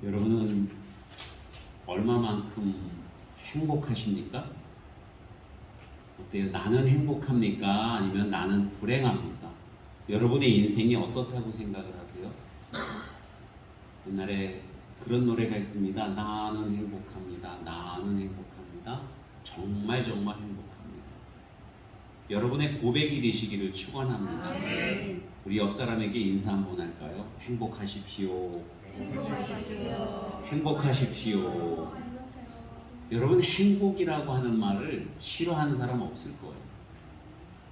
여러분은 얼마만큼 행복하십니까? 어때요? 나는 행복합니까? 아니면 나는 불행합니까? 여러분의 인생이 어떻다고 생각을 하세요? 옛날에 그런 노래가 있습니다. 나는 행복합니다. 나는 행복합니다. 정말 정말 행복합니다. 여러분의 고백이 되시기를 축원합니다. 우리 옆 사람에게 인사 한번 할까요? 행복하십시오. 행복하십시오. 여러분, 행복이라고 하는 말을 싫어하는 사람 없을 거예요.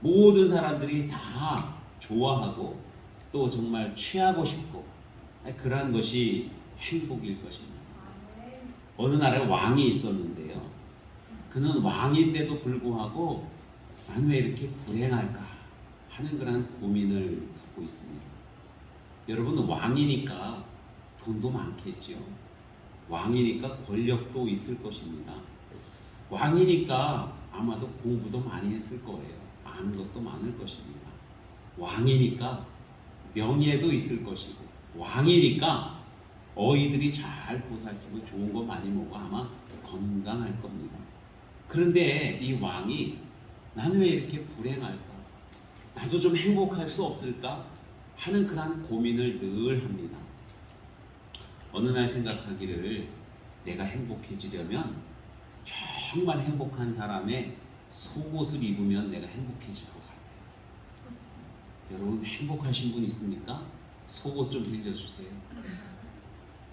모든 사람들이 다 좋아하고 또 정말 취하고 싶고 그러한 것이 행복일 것입니다. 어느 나라에 왕이 있었는데요. 그는 왕인데도 불구하고 나는 왜 이렇게 불행할까 하는 그런 고민을 갖고 있습니다. 여러분은 왕이니까 돈도 많겠죠. 왕이니까 권력도 있을 것입니다. 왕이니까 아마도 공부도 많이 했을 거예요. 아는 것도 많을 것입니다. 왕이니까 명예도 있을 것이고, 왕이니까 어이들이 잘 보살피고 좋은 거 많이 먹고 아마 건강할 겁니다. 그런데 이 왕이 나는 왜 이렇게 불행할까? 나도 좀 행복할 수 없을까? 하는 그런 고민을 늘 합니다. 어느 날 생각하기를 내가 행복해지려면 정말 행복한 사람의 속옷을 입으면 내가 행복해질 것 같아요. 여러분 행복하신 분 있습니까? 속옷 좀 빌려주세요.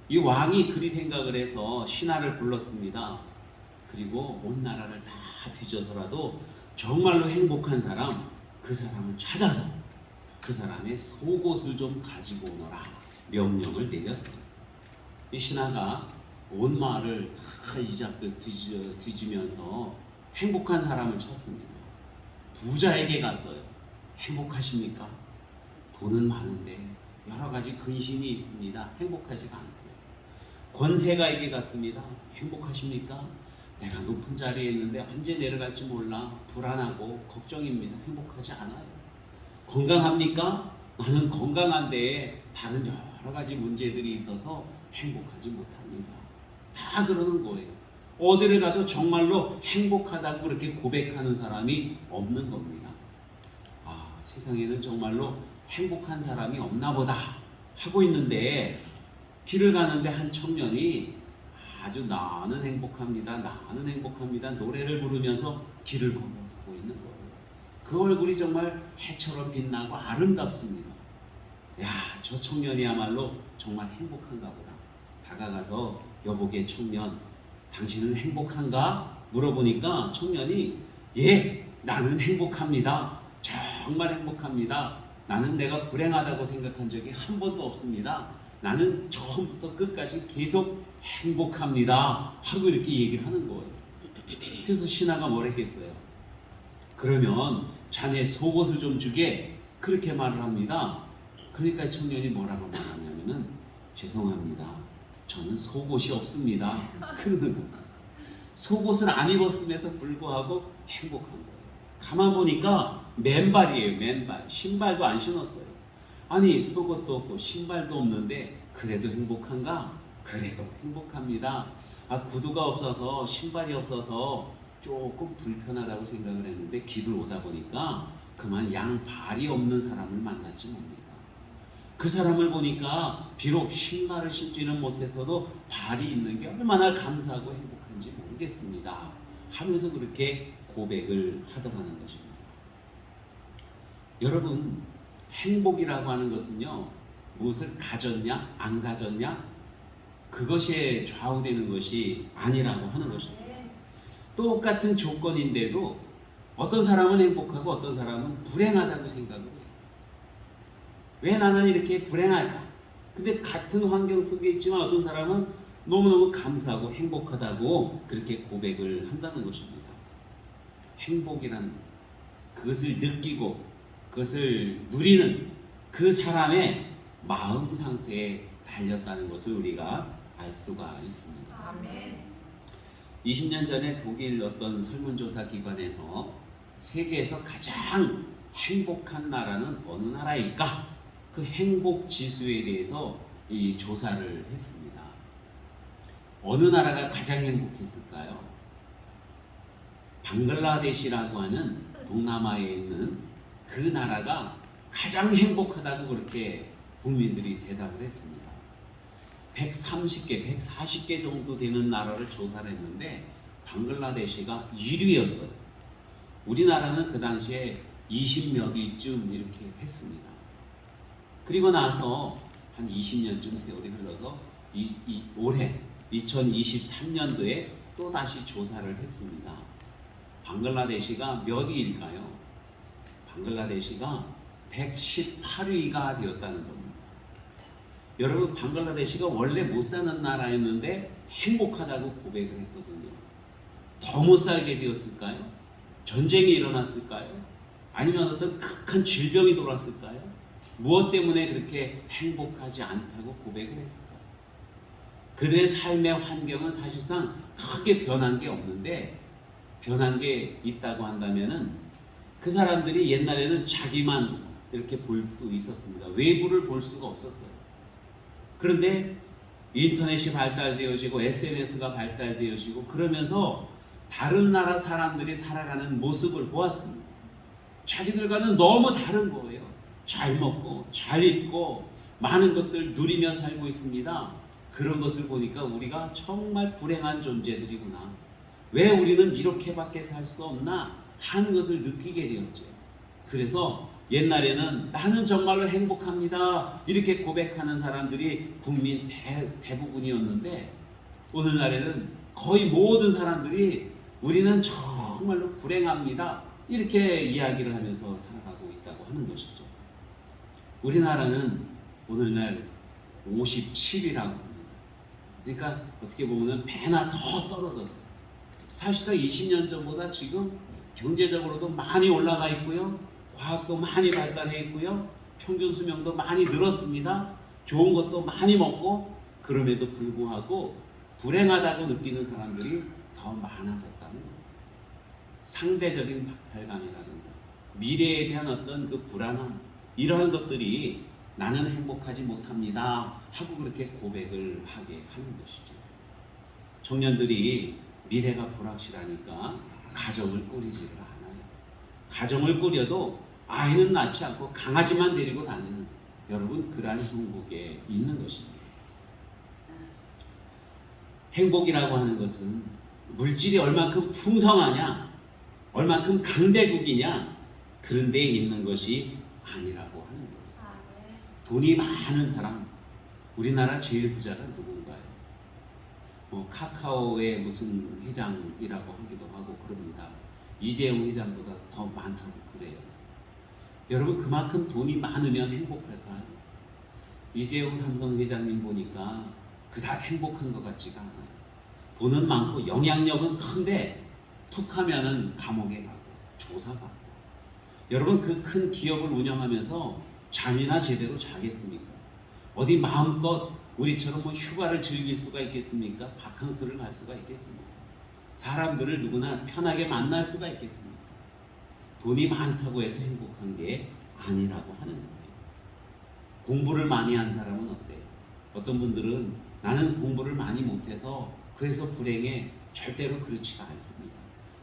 이 왕이 그리 생각을 해서 신하를 불렀습니다. 그리고 온 나라를 다 뒤져서라도 정말로 행복한 사람, 그 사람을 찾아서 그 사람의 속옷을 좀 가지고 오너라 명령을 내렸어요. 이 신하가 온 마을을 다 이잡듯 뒤지면서 행복한 사람을 찾습니다. 부자에게 갔어요. 행복하십니까? 돈은 많은데 여러 가지 근심이 있습니다. 행복하지가 않대요. 권세가에게 갔습니다. 행복하십니까? 내가 높은 자리에 있는데 언제 내려갈지 몰라 불안하고 걱정입니다. 행복하지 않아요. 건강합니까? 나는 건강한데 다른 여러 가지 문제들이 있어서 행복하지 못합니다. 다 그러는 거예요. 어디를 가도 정말로 행복하다고 그렇게 고백하는 사람이 없는 겁니다. 아, 세상에는 정말로 행복한 사람이 없나 보다 하고 있는데 길을 가는데 한 청년이 아주 나는 행복합니다. 나는 행복합니다. 노래를 부르면서 길을 걸어가고 있는 거예요. 그 얼굴이 정말 해처럼 빛나고 아름답습니다. 야, 저 청년이야말로 정말 행복한가 보다. 다가가서 여보게 청년, 당신은 행복한가? 물어보니까 청년이 예, 나는 행복합니다. 정말 행복합니다. 나는 내가 불행하다고 생각한 적이 한 번도 없습니다. 나는 처음부터 끝까지 계속 행복합니다. 하고 이렇게 얘기를 하는 거예요. 그래서 신하가 뭐랬겠어요? 그러면 자네 속옷을 좀 주게 그렇게 말을 합니다. 그러니까 청년이 뭐라고 말하냐면은 죄송합니다. 저는 속옷이 없습니다. 그러는 거예요. 속옷을 안 입었음에도 불구하고 행복한 거예요. 가만 보니까 맨발이에요. 맨발. 신발도 안 신었어요. 아니 속옷도 없고 신발도 없는데 그래도 행복한가? 그래도 행복합니다. 아, 구두가 없어서 신발이 없어서 조금 불편하다고 생각을 했는데 길을 오다 보니까 그만 양발이 없는 사람을 만났지 뭡니까? 그 사람을 보니까 비록 신발을 신지는 못해서도 발이 있는 게 얼마나 감사하고 행복한지 모르겠습니다. 하면서 그렇게 고백을 하더라는 것입니다. 여러분, 행복이라고 하는 것은요, 무엇을 가졌냐 안 가졌냐 그것에 좌우되는 것이 아니라고 하는 것입니다. 똑같은 조건인데도 어떤 사람은 행복하고 어떤 사람은 불행하다고 생각을 해요. 왜 나는 이렇게 불행할까? 근데 같은 환경 속에 있지만 어떤 사람은 너무너무 감사하고 행복하다고 그렇게 고백을 한다는 것입니다. 행복이란 그것을 느끼고 그것을 누리는 그 사람의 마음 상태에 달렸다는 것을 우리가 알 수가 있습니다. 아멘. 20년 전에 독일 어떤 설문조사 기관에서 세계에서 가장 행복한 나라는 어느 나라일까? 그 행복 지수에 대해서 이 조사를 했습니다. 어느 나라가 가장 행복했을까요? 방글라데시라고 하는 동남아에 있는 그 나라가 가장 행복하다고 그렇게 국민들이 대답을 했습니다. 130개, 140개 정도 되는 나라를 조사를 했는데 방글라데시가 1위였어요. 우리나라는 그 당시에 20몇 위쯤 이렇게 했습니다. 그리고 나서 한 20년쯤 세월이 흘러서 올해 2023년도에 또 다시 조사를 했습니다. 방글라데시가 몇 위일까요? 방글라데시가 118위가 되었다는 겁니다. 여러분, 방글라데시가 원래 못 사는 나라였는데 행복하다고 고백을 했거든요. 더 못 살게 되었을까요? 전쟁이 일어났을까요? 아니면 어떤 극한 질병이 돌았을까요? 무엇 때문에 그렇게 행복하지 않다고 고백을 했을까요? 그들의 삶의 환경은 사실상 크게 변한 게 없는데, 변한 게 있다고 한다면은 그 사람들이 옛날에는 자기만 이렇게 볼 수 있었습니다. 외부를 볼 수가 없었어요. 그런데 인터넷이 발달되어지고 SNS가 발달되어지고 그러면서 다른 나라 사람들이 살아가는 모습을 보았습니다. 자기들과는 너무 다른 거예요. 잘 먹고 잘 입고 많은 것들 누리며 살고 있습니다. 그런 것을 보니까 우리가 정말 불행한 존재들이구나. 왜 우리는 이렇게밖에 살 수 없나 하는 것을 느끼게 되었죠. 그래서 옛날에는 나는 정말로 행복합니다 이렇게 고백하는 사람들이 국민 대부분이었는데, 오늘날에는 거의 모든 사람들이 우리는 정말로 불행합니다 이렇게 이야기를 하면서 살아가고 있다고 하는 것이죠. 우리나라는 오늘날 57위라고 합니다. 그러니까 어떻게 보면 배나 더 떨어졌어요. 사실상 20년 전보다 지금 경제적으로도 많이 올라가 있고요. 과학도 많이 발달해 있고요. 평균 수명도 많이 늘었습니다. 좋은 것도 많이 먹고, 그럼에도 불구하고 불행하다고 느끼는 사람들이 더 많아졌다는 거예요. 상대적인 박탈감이라든가 미래에 대한 어떤 그 불안함, 이러한 것들이 나는 행복하지 못합니다 하고 그렇게 고백을 하게 하는 것이죠. 청년들이 미래가 불확실하니까 가정을 꾸리지를 않아요. 가정을 꾸려도 아이는 낳지 않고 강아지만 데리고 다니는, 여러분, 그러한 행복에 있는 것입니다. 행복이라고 하는 것은 물질이 얼만큼 풍성하냐, 얼만큼 강대국이냐, 그런 데에 있는 것이 아니라고 하는 거예요. 돈이 많은 사람, 우리나라 제일 부자가 누군가요? 카카오의 무슨 회장이라고 하기도 하고 그럽니다. 이재용 회장보다 더 많다고 그래요. 여러분, 그만큼 돈이 많으면 행복할까요? 이재용 삼성 회장님 보니까 그닥 행복한 것 같지가 않아요. 돈은 많고 영향력은 큰데 툭 하면은 감옥에 가고 조사받고. 여러분, 그 큰 기업을 운영하면서 잠이나 제대로 자겠습니까? 어디 마음껏 우리처럼 뭐 휴가를 즐길 수가 있겠습니까? 바캉스를 갈 수가 있겠습니까? 사람들을 누구나 편하게 만날 수가 있겠습니까? 돈이 많다고 해서 행복한 게 아니라고 하는 거예요. 공부를 많이 한 사람은 어때요? 어떤 분들은 나는 공부를 많이 못해서 그래서 불행해. 절대로 그렇지가 않습니다.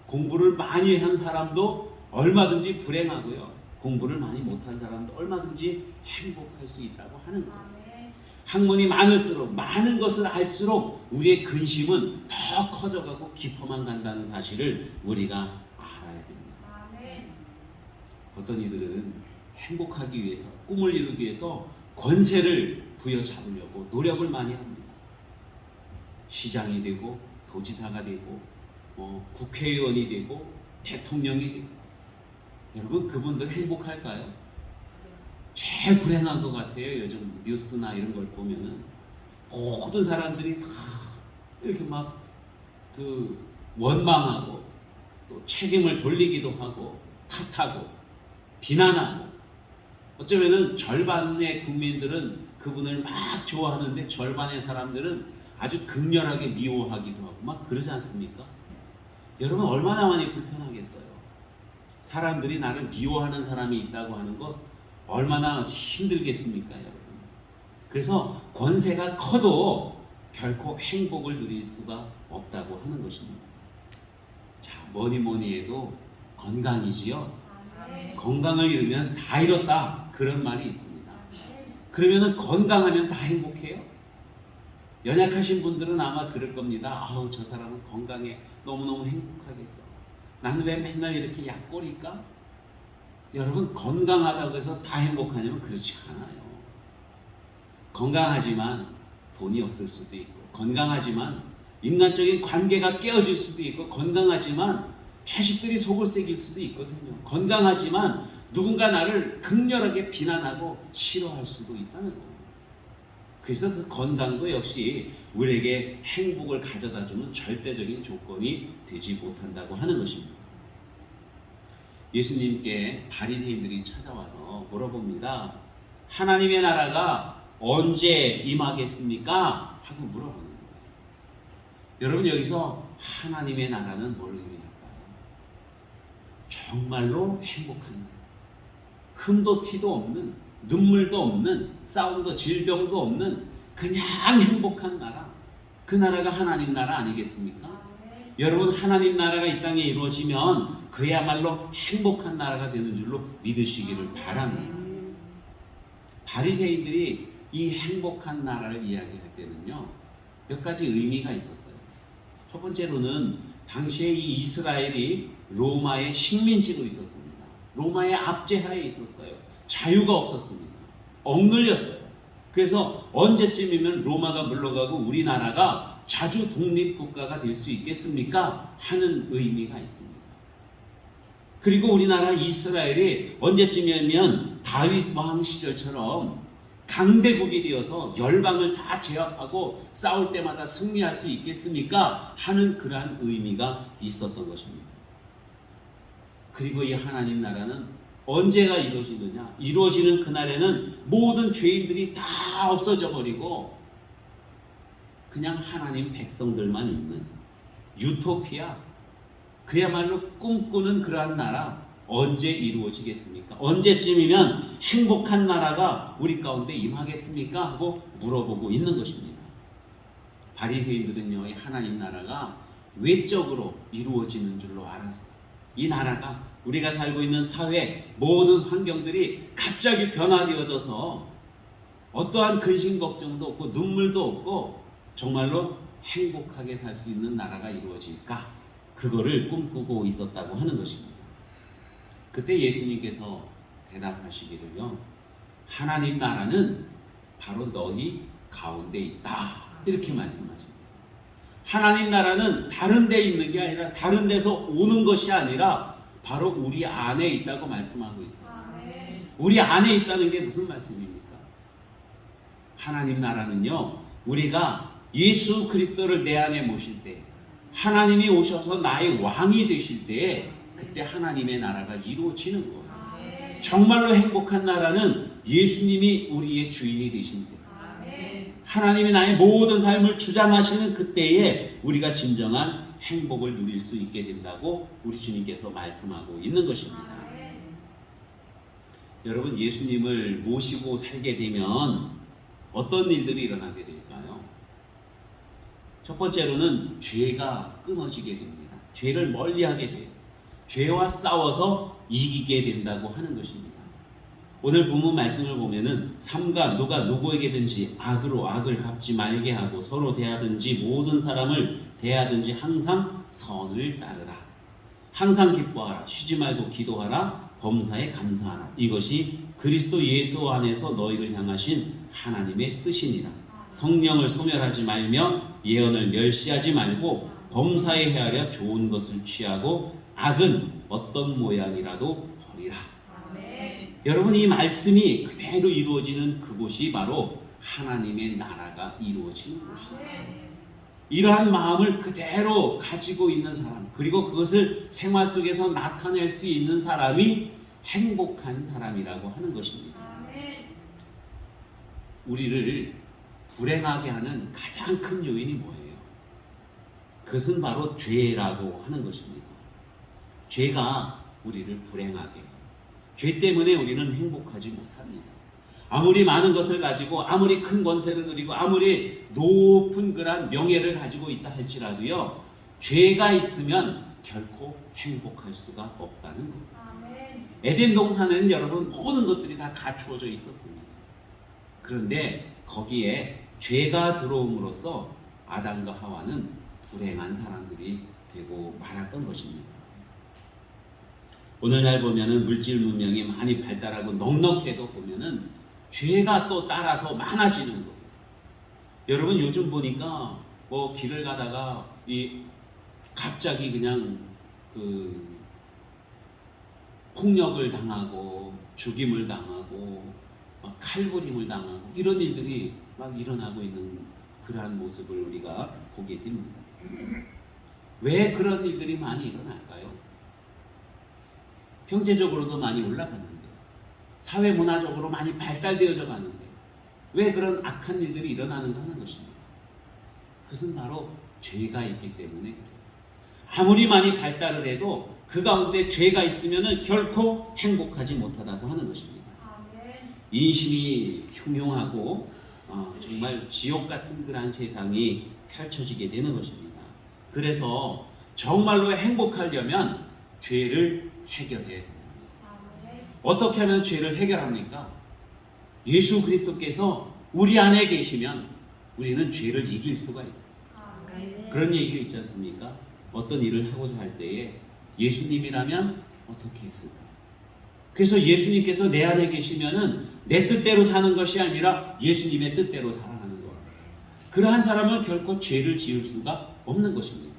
공부를 많이 한 사람도 얼마든지 불행하고요. 공부를 많이 못한 사람도 얼마든지 행복할 수 있다고 하는 거예요. 학문이 많을수록, 많은 것을 알수록 우리의 근심은 더 커져가고 깊어만 간다는 사실을 우리가 알아야 됩니다. 어떤 이들은 행복하기 위해서, 꿈을 이루기 위해서 권세를 부여잡으려고 노력을 많이 합니다. 시장이 되고 도지사가 되고 국회의원이 되고 대통령이 되고. 여러분, 그분들 행복할까요? 제일 불행한 것 같아요. 요즘 뉴스나 이런 걸 보면은 모든 사람들이 다 이렇게 막 그 원망하고 또 책임을 돌리기도 하고 탓하고 비난하고, 어쩌면은 절반의 국민들은 그분을 막 좋아하는데 절반의 사람들은 아주 극렬하게 미워하기도 하고 막 그러지 않습니까? 여러분, 얼마나 많이 불편하겠어요. 사람들이 나를 미워하는 사람이 있다고 하는 것 얼마나 힘들겠습니까, 여러분? 그래서 권세가 커도 결코 행복을 누릴 수가 없다고 하는 것입니다. 자, 뭐니 해도 건강이지요. 건강을 잃으면 다 잃었다, 그런 말이 있습니다. 그러면은 건강하면 다 행복해요? 연약하신 분들은 아마 그럴 겁니다. 아우, 저 사람은 건강해 너무너무 행복하겠어. 나는 왜 맨날 이렇게 약골일까? 여러분, 건강하다고 해서 다 행복하냐면 그렇지 않아요. 건강하지만 돈이 없을 수도 있고, 건강하지만 인간적인 관계가 깨어질 수도 있고, 건강하지만 자식들이 속을 새길 수도 있거든요. 건강하지만 누군가 나를 극렬하게 비난하고 싫어할 수도 있다는 거예요. 그래서 그 건강도 역시 우리에게 행복을 가져다주는 절대적인 조건이 되지 못한다고 하는 것입니다. 예수님께 바리새인들이 찾아와서 물어봅니다. 하나님의 나라가 언제 임하겠습니까? 하고 물어보는 거예요. 여러분, 여기서 하나님의 나라는 뭘 의미할까요? 정말로 행복한 나라, 흠도 티도 없는, 눈물도 없는, 싸움도 질병도 없는 그냥 행복한 나라, 그 나라가 하나님 나라 아니겠습니까? 여러분, 하나님 나라가 이 땅에 이루어지면 그야말로 행복한 나라가 되는 줄로 믿으시기를 바랍니다. 바리새인들이 이 행복한 나라를 이야기할 때는요, 몇 가지 의미가 있었어요. 첫 번째로는 당시에 이 이스라엘이 로마의 식민지로 있었습니다. 로마의 압제하에 있었어요. 자유가 없었습니다. 억눌렸어요. 그래서 언제쯤이면 로마가 물러가고 우리나라가 자주 독립국가가 될 수 있겠습니까? 하는 의미가 있습니다. 그리고 우리나라 이스라엘이 언제쯤이면 다윗 왕 시절처럼 강대국이 되어서 열방을 다 제압하고 싸울 때마다 승리할 수 있겠습니까? 하는 그러한 의미가 있었던 것입니다. 그리고 이 하나님 나라는 언제가 이루어지느냐? 이루어지는 그날에는 모든 죄인들이 다 없어져 버리고 그냥 하나님 백성들만 있는 유토피아, 그야말로 꿈꾸는 그러한 나라, 언제 이루어지겠습니까? 언제쯤이면 행복한 나라가 우리 가운데 임하겠습니까? 하고 물어보고 있는 것입니다. 바리새인들은요, 이 하나님 나라가 외적으로 이루어지는 줄로 알았어요. 이 나라가 우리가 살고 있는 사회 모든 환경들이 갑자기 변화되어져서 어떠한 근심 걱정도 없고 눈물도 없고 정말로 행복하게 살 수 있는 나라가 이루어질까? 그거를 꿈꾸고 있었다고 하는 것입니다. 그때 예수님께서 대답하시기를요, 하나님 나라는 바로 너희 가운데 있다, 이렇게 말씀하십니다. 하나님 나라는 다른 데 있는 게 아니라, 다른 데서 오는 것이 아니라 바로 우리 안에 있다고 말씀하고 있어요. 우리 안에 있다는 게 무슨 말씀입니까? 하나님 나라는요, 우리가 예수 그리스도를 내 안에 모실 때, 하나님이 오셔서 나의 왕이 되실 때, 그때 하나님의 나라가 이루어지는 거예요. 정말로 행복한 나라는 예수님이 우리의 주인이 되신 때, 하나님이 나의 모든 삶을 주장하시는 그때에 우리가 진정한 행복을 누릴 수 있게 된다고 우리 주님께서 말씀하고 있는 것입니다. 여러분, 예수님을 모시고 살게 되면 어떤 일들이 일어나게 될까요? 첫 번째로는 죄가 끊어지게 됩니다. 죄를 멀리하게 돼요. 죄와 싸워서 이기게 된다고 하는 것입니다. 오늘 본문 말씀을 보면은 삼가 누가 누구에게든지 악으로 악을 갚지 말게 하고 서로 대하든지 모든 사람을 대하든지 항상 선을 따르라. 항상 기뻐하라. 쉬지 말고 기도하라. 범사에 감사하라. 이것이 그리스도 예수 안에서 너희를 향하신 하나님의 뜻이니라. 성령을 소멸하지 말며 예언을 멸시하지 말고 범사에 헤아려 좋은 것을 취하고 악은 어떤 모양이라도 버리라. 여러분, 이 말씀이 그대로 이루어지는 그곳이 바로 하나님의 나라가 이루어지는 곳이에요. 이러한 마음을 그대로 가지고 있는 사람, 그리고 그것을 생활 속에서 나타낼 수 있는 사람이 행복한 사람이라고 하는 것입니다. 우리를 불행하게 하는 가장 큰 요인이 뭐예요? 그것은 바로 죄라고 하는 것입니다. 죄가 우리를 불행하게 해요. 죄 때문에 우리는 행복하지 못합니다. 아무리 많은 것을 가지고 아무리 큰 권세를 누리고 아무리 높은 그런 명예를 가지고 있다 할지라도요, 죄가 있으면 결코 행복할 수가 없다는 겁니다. 에덴 동산에는 여러분 모든 것들이 다 갖추어져 있었습니다. 그런데 거기에 죄가 들어옴으로써 아담과 하와는 불행한 사람들이 되고 말았던 것입니다. 오늘날 보면은 물질 문명이 많이 발달하고 넉넉해도 보면은 죄가 또 따라서 많아지는 거예요. 여러분 요즘 보니까 뭐 길을 가다가 갑자기 그냥 폭력을 당하고 죽임을 당하고 칼부림을 당하고 이런 일들이 막 일어나고 있는 그러한 모습을 우리가 보게 됩니다. 왜 그런 일들이 많이 일어날까요? 경제적으로도 많이 올라가는데, 사회 문화적으로 많이 발달되어져 가는데 왜 그런 악한 일들이 일어나는가 하는 것입니다. 그것은 바로 죄가 있기 때문에 그래요. 아무리 많이 발달을 해도 그 가운데 죄가 있으면 결코 행복하지 못하다고 하는 것입니다. 인심이 흉흉하고 정말 지옥 같은 그러한 세상이 펼쳐지게 되는 것입니다. 그래서 정말로 행복하려면 죄를 해결해야 됩니다. 어떻게 하면 죄를 해결합니까? 예수 그리스도께서 우리 안에 계시면 우리는 죄를 이길 수가 있어요. 그런 얘기가 있지 않습니까? 어떤 일을 하고자 할 때에 예수님이라면 어떻게 했을까? 그래서 예수님께서 내 안에 계시면은 내 뜻대로 사는 것이 아니라 예수님의 뜻대로 살아가는 거예요. 그러한 사람은 결코 죄를 지을 수가 없는 것입니다.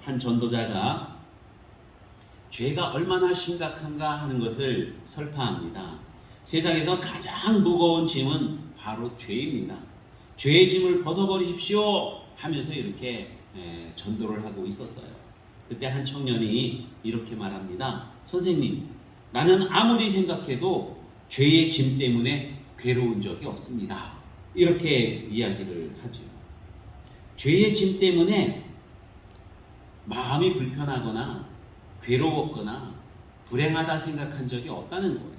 한 전도자가 죄가 얼마나 심각한가 하는 것을 설파합니다. 세상에서 가장 무거운 짐은 바로 죄입니다. 죄의 짐을 벗어버리십시오 하면서 이렇게 전도를 하고 있었어요. 그때 한 청년이 이렇게 말합니다. 선생님, 나는 아무리 생각해도 죄의 짐 때문에 괴로운 적이 없습니다. 이렇게 이야기를 하죠. 죄의 짐 때문에 마음이 불편하거나 괴로웠거나 불행하다 생각한 적이 없다는 거예요.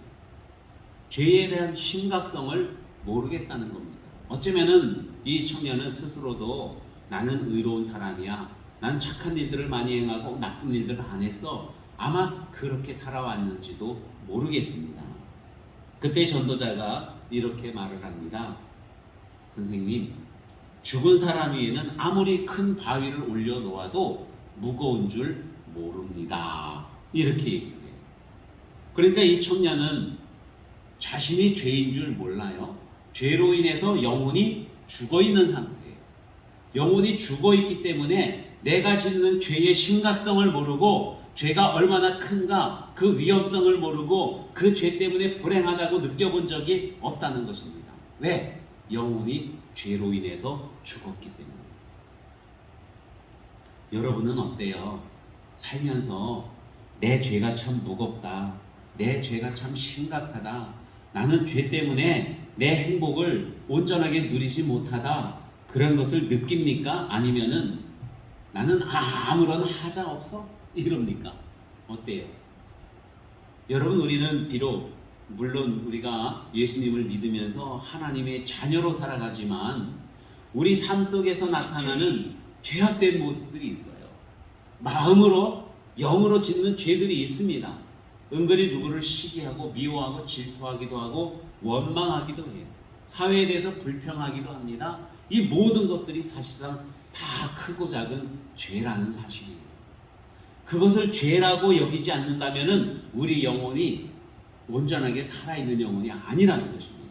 죄에 대한 심각성을 모르겠다는 겁니다. 어쩌면은 이 청년은 스스로도 나는 의로운 사람이야, 난 착한 일들을 많이 행하고 나쁜 일들을 안 했어, 아마 그렇게 살아왔는지도 모르겠습니다. 그때 전도자가 이렇게 말을 합니다. 선생님, 죽은 사람 위에는 아무리 큰 바위를 올려놓아도 무거운 줄 모릅니다. 이렇게 얘기해요. 그러니까 이 청년은 자신이 죄인 줄 몰라요. 죄로 인해서 영혼이 죽어있는 상태예요. 영혼이 죽어있기 때문에 내가 짓는 죄의 심각성을 모르고 죄가 얼마나 큰가 그 위험성을 모르고 그 죄 때문에 불행하다고 느껴본 적이 없다는 것입니다. 왜? 영혼이 죄로 인해서 죽었기 때문에. 여러분은 어때요? 살면서 내 죄가 참 무겁다, 내 죄가 참 심각하다, 나는 죄 때문에 내 행복을 온전하게 누리지 못하다, 그런 것을 느낍니까? 아니면은 나는 아무런 하자 없어? 이럽니까? 어때요? 여러분, 우리는 비록 물론 우리가 예수님을 믿으면서 하나님의 자녀로 살아가지만 우리 삶 속에서 나타나는 죄악된 모습들이 있어요. 마음으로 영으로 짓는 죄들이 있습니다. 은근히 누구를 시기하고 미워하고 질투하기도 하고 원망하기도 해요. 사회에 대해서 불평하기도 합니다. 이 모든 것들이 사실상 다 크고 작은 죄라는 사실이에요. 그것을 죄라고 여기지 않는다면 우리 영혼이 온전하게 살아있는 영혼이 아니라는 것입니다.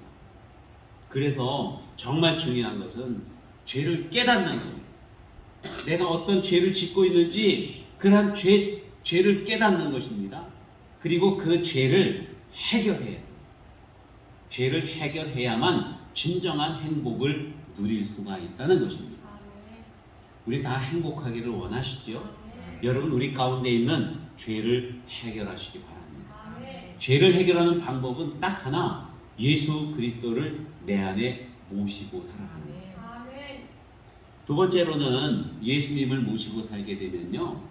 그래서 정말 중요한 것은 죄를 깨닫는 거예요. 내가 어떤 죄를 짓고 있는지 그런 죄를 깨닫는 것입니다. 그리고 그 죄를 해결해야 돼요. 죄를 해결해야만 진정한 행복을 누릴 수가 있다는 것입니다. 우리 다 행복하기를 원하시죠? 여러분, 우리 가운데 있는 죄를 해결하시기 바랍니다. 죄를 해결하는 방법은 딱 하나, 예수 그리스도를 내 안에 모시고 살아가는 거예요. 두 번째로는 예수님을 모시고 살게 되면요,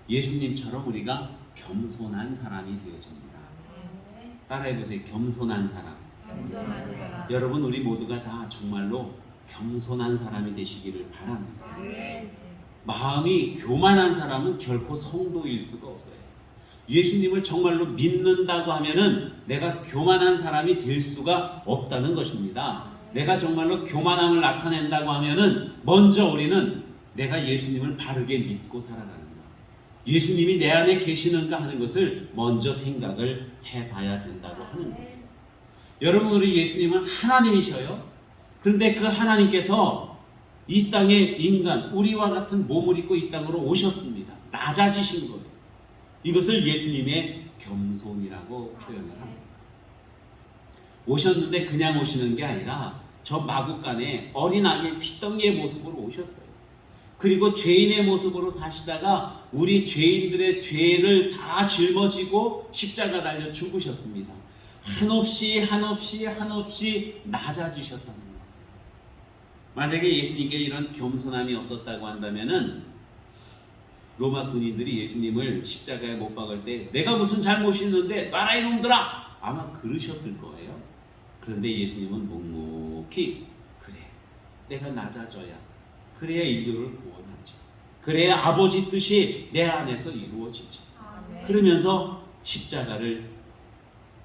예수님처럼 우리가 겸손한 사람이 되어집니다. 따라해보세요. 겸손한 사람. 겸손한 사람. 여러분 우리 모두가 다 정말로 겸손한 사람이 되시기를 바랍니다. 아멘. 마음이 교만한 사람은 결코 성도일 수가 없어요. 예수님을 정말로 믿는다고 하면은 내가 교만한 사람이 될 수가 없다는 것입니다. 내가 정말로 교만함을 나타낸다고 하면은 먼저 우리는 내가 예수님을 바르게 믿고 살아가는가, 예수님이 내 안에 계시는가 하는 것을 먼저 생각을 해봐야 된다고 하는 거예요. 여러분 우리 예수님은 하나님이셔요. 그런데 그 하나님께서 이 땅에 인간, 우리와 같은 몸을 입고 이 땅으로 오셨습니다. 낮아지신 거예요. 이것을 예수님의 겸손이라고 표현을 합니다. 오셨는데 그냥 오시는 게 아니라 저 마구간에 어린 아기 피덩이의 모습으로 오셨어요. 그리고 죄인의 모습으로 사시다가 우리 죄인들의 죄를 다 짊어지고 십자가 달려 죽으셨습니다. 한없이 낮아지셨다는 거예요. 만약에 예수님께 이런 겸손함이 없었다고 한다면은 로마 군인들이 예수님을 십자가에 못 박을 때 내가 무슨 잘못이 있는데 놔라 이놈들아 아마 그러셨을 거예요. 그런데 예수님은 묵묵히 그래 내가 낮아져야 그래야 인류를 구원하지, 그래야 아버지 뜻이 내 안에서 이루어지지. 아멘. 그러면서 십자가를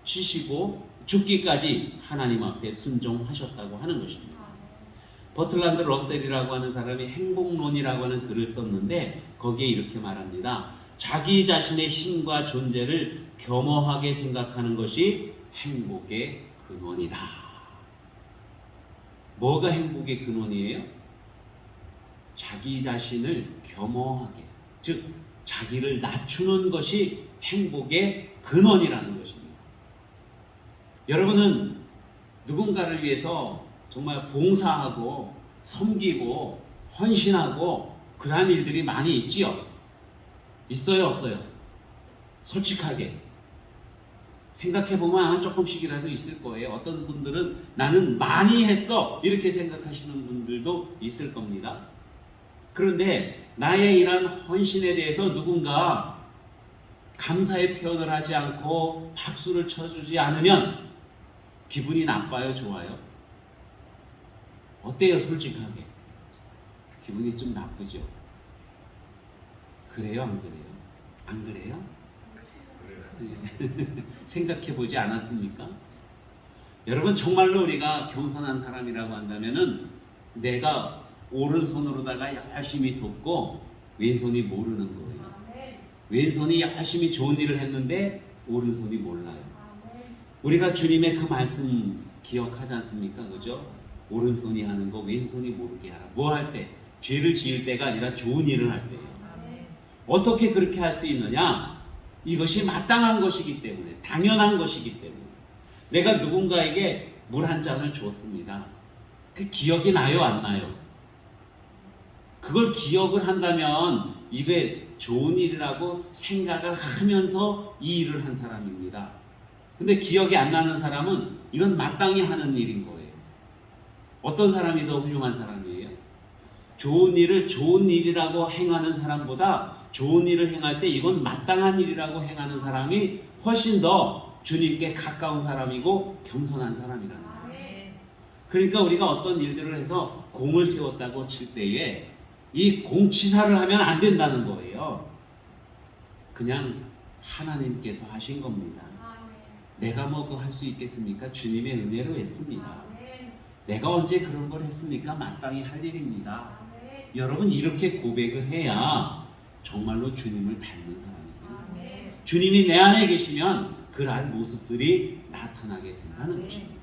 지시고 죽기까지 하나님 앞에 순종하셨다고 하는 것입니다. 버틀란드 러셀이라고 하는 사람이 행복론이라고 하는 글을 썼는데 거기에 이렇게 말합니다. 자기 자신의 힘과 존재를 겸허하게 생각하는 것이 행복의 근원이다. 뭐가 행복의 근원이에요? 자기 자신을 겸허하게, 즉 자기를 낮추는 것이 행복의 근원이라는 것입니다. 여러분은 누군가를 위해서 정말 봉사하고 섬기고 헌신하고 그러한 일들이 많이 있지요? 있어요? 없어요? 솔직하게 생각해보면 아마 조금씩이라도 있을 거예요. 어떤 분들은 나는 많이 했어 이렇게 생각하시는 분들도 있을 겁니다. 그런데 나의 이러한 헌신에 대해서 누군가 감사의 표현을 하지 않고 박수를 쳐주지 않으면 기분이 나빠요? 좋아요? 어때요? 솔직하게 기분이 좀 나쁘죠? 그래요? 안 그래요? 안 그래요? 네. 생각해보지 않았습니까? 여러분 정말로 우리가 겸손한 사람이라고 한다면은 내가 오른손으로다가 열심히 돕고 왼손이 모르는 거예요. 왼손이 열심히 좋은 일을 했는데 오른손이 몰라요. 우리가 주님의 그 말씀 기억하지 않습니까? 그죠? 오른손이 하는 거 왼손이 모르게 하라. 뭐 할 때? 죄를 지을 때가 아니라 좋은 일을 할 때예요. 어떻게 그렇게 할 수 있느냐? 이것이 마땅한 것이기 때문에, 당연한 것이기 때문에. 내가 누군가에게 물 한 잔을 줬습니다. 그 기억이 나요? 안 나요? 그걸 기억을 한다면 이게 좋은 일이라고 생각을 하면서 이 일을 한 사람입니다. 근데 기억이 안 나는 사람은 이건 마땅히 하는 일인 거예요. 어떤 사람이 더 훌륭한 사람이에요? 좋은 일을 좋은 일이라고 행하는 사람보다 좋은 일을 행할 때 이건 마땅한 일이라고 행하는 사람이 훨씬 더 주님께 가까운 사람이고 겸손한 사람이라는 거예요. 그러니까 우리가 어떤 일들을 해서 공을 세웠다고 칠 때에 이 공치사를 하면 안 된다는 거예요. 그냥 하나님께서 하신 겁니다. 내가 뭐 그거 할 수 있겠습니까? 주님의 은혜로 했습니다. 내가 언제 그런 걸 했습니까? 마땅히 할 일입니다. 여러분 이렇게 고백을 해야 정말로 주님을 닮는 사람이 돼요. 주님이 내 안에 계시면 그러한 모습들이 나타나게 된다는 것입니다.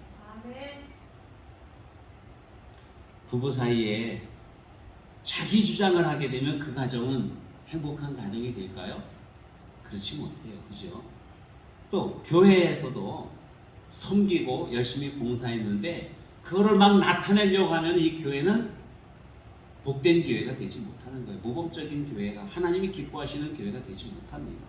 부부 사이에 자기 주장을 하게 되면 그 가정은 행복한 가정이 될까요? 그렇지 못해요. 그죠? 또 교회에서도 섬기고 열심히 봉사했는데 그거를 막 나타내려고 하면 이 교회는 복된 교회가 되지 못하는 거예요. 모범적인 교회가, 하나님이 기뻐하시는 교회가 되지 못합니다.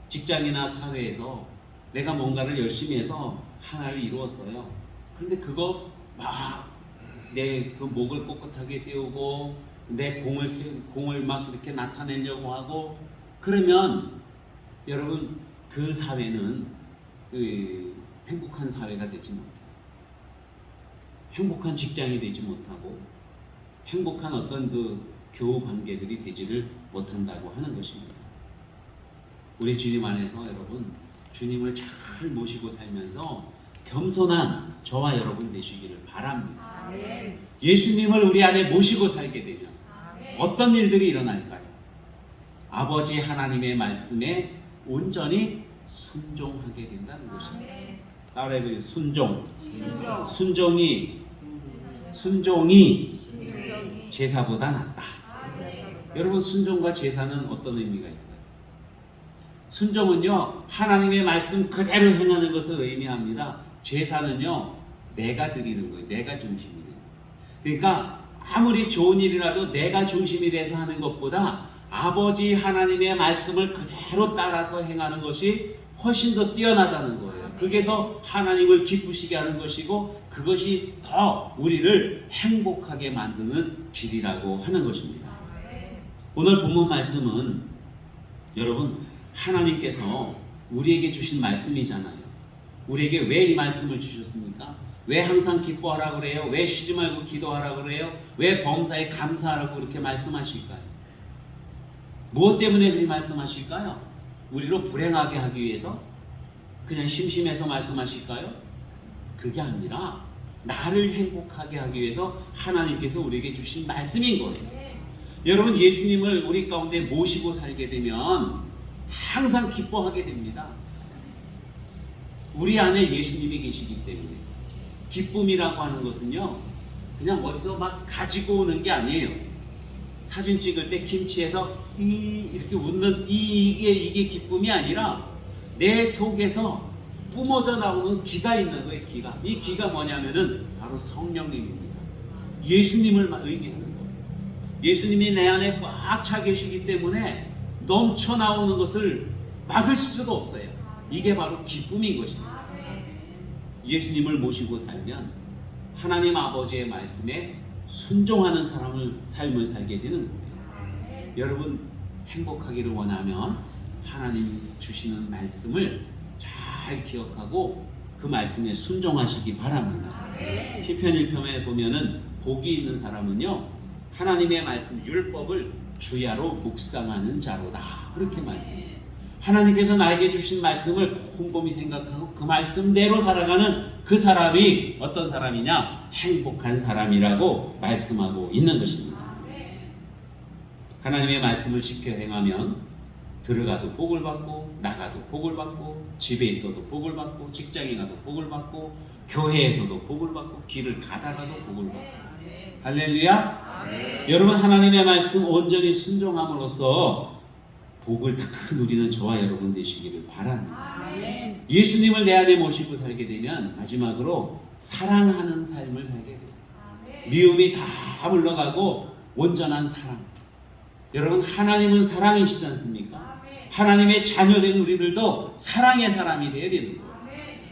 직장이나 사회에서 내가 뭔가를 열심히 해서 하나를 이루었어요. 그런데 그거 막 내 그 목을 꼿꼿하게 세우고 내 공을 막 이렇게 나타내려고 하고 그러면 여러분 그 사회는 행복한 사회가 되지 못해요. 행복한 직장이 되지 못하고 행복한 어떤 그 교우 관계들이 되지를 못한다고 하는 것입니다. 우리 주님 안에서 여러분 주님을 잘 모시고 살면서 겸손한 저와 여러분 되시기를 바랍니다. 아멘. 예수님을 우리 안에 모시고 살게 되면 아멘. 어떤 일들이 일어날까요? 아버지 하나님의 말씀에 온전히 순종하게 된다는 것입니다. 아멘. 따라해보세요. 순종. 순종. 순종이 순종이 제사보다 낫다. 아멘. 여러분 순종과 제사는 어떤 의미가 있어요? 순종은요 하나님의 말씀 그대로 행하는 것을 의미합니다. 제사는요 내가 드리는 거예요. 내가 중심이 돼요. 그러니까 아무리 좋은 일이라도 내가 중심이 돼서 하는 것보다 아버지 하나님의 말씀을 그대로 따라서 행하는 것이 훨씬 더 뛰어나다는 거예요. 그게 더 하나님을 기쁘시게 하는 것이고 그것이 더 우리를 행복하게 만드는 길이라고 하는 것입니다. 오늘 본문 말씀은 여러분 하나님께서 우리에게 주신 말씀이잖아요. 우리에게 왜 이 말씀을 주셨습니까? 왜 항상 기뻐하라고 그래요? 왜 쉬지 말고 기도하라고 그래요? 왜 범사에 감사하라고 그렇게 말씀하실까요? 무엇 때문에 그렇게 말씀하실까요? 우리로 불행하게 하기 위해서? 그냥 심심해서 말씀하실까요? 그게 아니라 나를 행복하게 하기 위해서 하나님께서 우리에게 주신 말씀인 거예요. 여러분 예수님을 우리 가운데 모시고 살게 되면 항상 기뻐하게 됩니다. 우리 안에 예수님이 계시기 때문에 기쁨이라고 하는 것은요 그냥 어디서 막 가지고 오는 게 아니에요. 사진 찍을 때 김치에서 이렇게 웃는 이게 기쁨이 아니라 내 속에서 뿜어져 나오는 기가 있는 거예요. 기가. 이 기가 뭐냐면은 바로 성령님입니다. 예수님을 의미하는 거예요. 예수님이 내 안에 꽉 차 계시기 때문에 넘쳐 나오는 것을 막을 수가 없어요. 이게 바로 기쁨인 것입니다. 예수님을 모시고 살면 하나님 아버지의 말씀에 순종하는 삶을 살게 되는 거예요. 여러분 행복하기를 원하면 하나님 주시는 말씀을 잘 기억하고 그 말씀에 순종하시기 바랍니다. 시편 1편에 보면은 복이 있는 사람은요 하나님의 말씀 율법을 주야로 묵상하는 자로다 그렇게 말씀해요. 하나님께서 나에게 주신 말씀을 곰곰이 생각하고 그 말씀대로 살아가는 그 사람이 어떤 사람이냐? 행복한 사람이라고 말씀하고 있는 것입니다. 하나님의 말씀을 지켜 행하면 들어가도 복을 받고 나가도 복을 받고 집에 있어도 복을 받고 직장에 가도 복을 받고 교회에서도 복을 받고 길을 가다가도 복을 받고 할렐루야. 여러분 하나님의 말씀 온전히 순종함으로써 복을 다 누리는 저와 여러분 되시기를 바랍니다. 예수님을 내 안에 모시고 살게 되면 마지막으로 사랑하는 삶을 살게 돼요. 미움이 다 물러가고 온전한 사랑. 여러분 하나님은 사랑이시지 않습니까? 하나님의 자녀된 우리들도 사랑의 사람이 되어야 되는 거예요.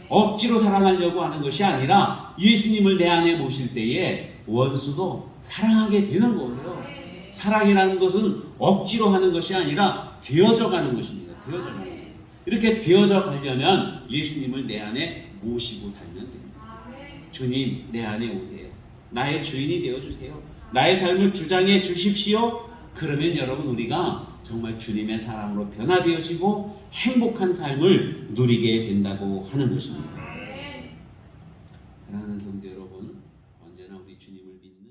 억지로 사랑하려고 하는 것이 아니라 예수님을 내 안에 모실 때에 원수도 사랑하게 되는 거예요. 사랑이라는 것은 억지로 하는 것이 아니라 되어져 가는 것입니다. 되어져 가는 거예요. 이렇게 되어져 가려면 예수님을 내 안에 모시고 살면 됩니다. 주님 내 안에 오세요. 나의 주인이 되어주세요. 나의 삶을 주장해 주십시오. 그러면 여러분 우리가 정말 주님의 사람으로 변화되어지고 행복한 삶을 누리게 된다고 하는 것입니다. 사랑하는 성도 여러분, 언제나 우리 주님을 믿는